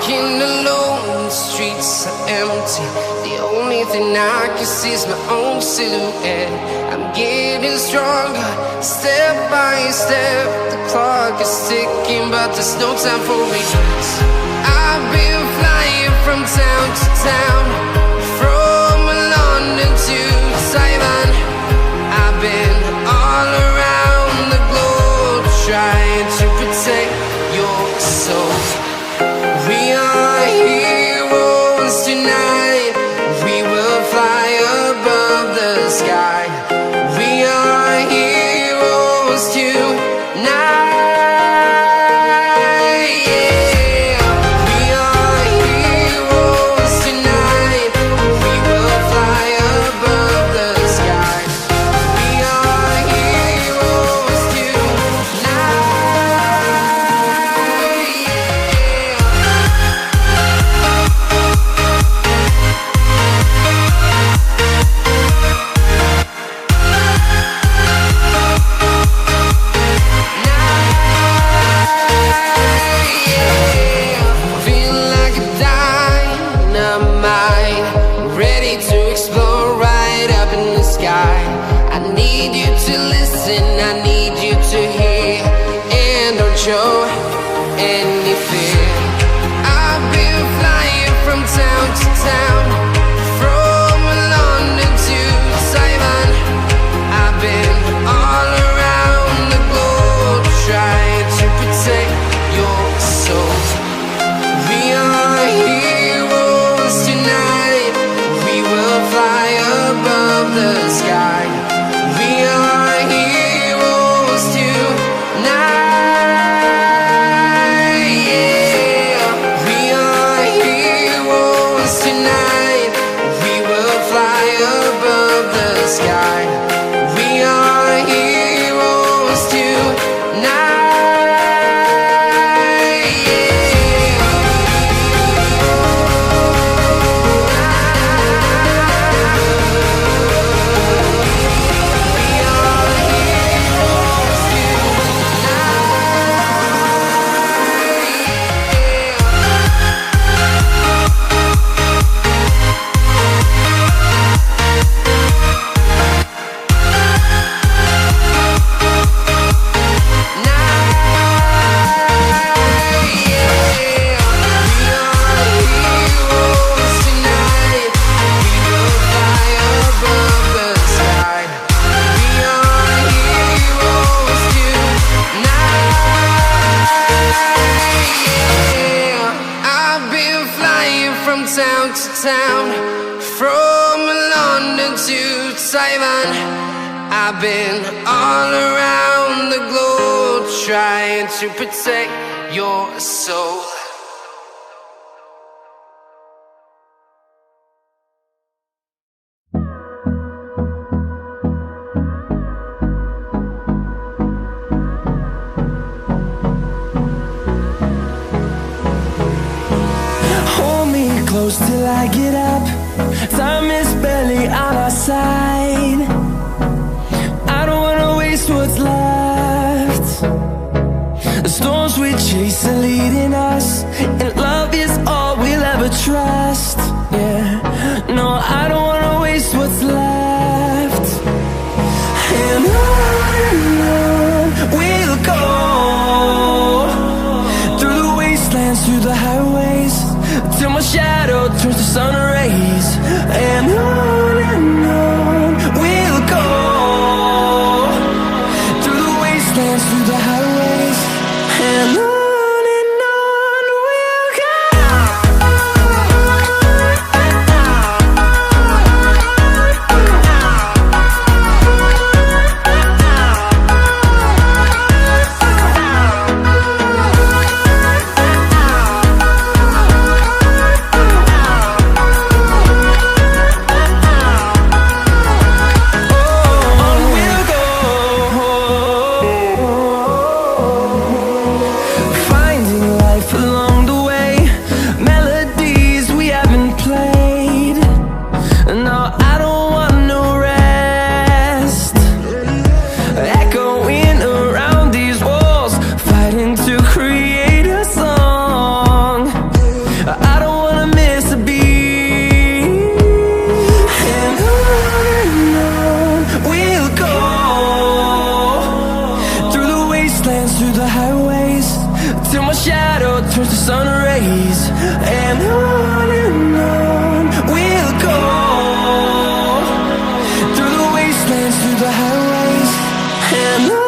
walking alone, the streets are empty. The only thing I can see is my own silhouette. I'm getting stronger, step by step. The clock is ticking, but there's no time for regrets. I've been flying from town to town, from London to Taiwan. I've been all around the globe, trying to protect your soul. We are heroes tonight. We will fly above the sky. We are heroes tonight. Show any fear. I've been flying from town to town, from London to Taiwan. I've been all around the globe, trying to protect your soul. We are heroes tonight. We will fly above the sky. We are heroes tonight. Town to town, from London to Taiwan. I've been all around the globe, trying to protect your soul. Close till I get up. Time is barely on our side. I don't wanna waste what's left. The storms we chase are leading us, and love is all we'll ever trust. Yeah, no, I don't wanna waste what's left. And on we'll go, through the wastelands, through the highways, till my shadow turns to sun rays. And on we'll go, through the wastelands, through the highways. And on we'll go. through the highways, and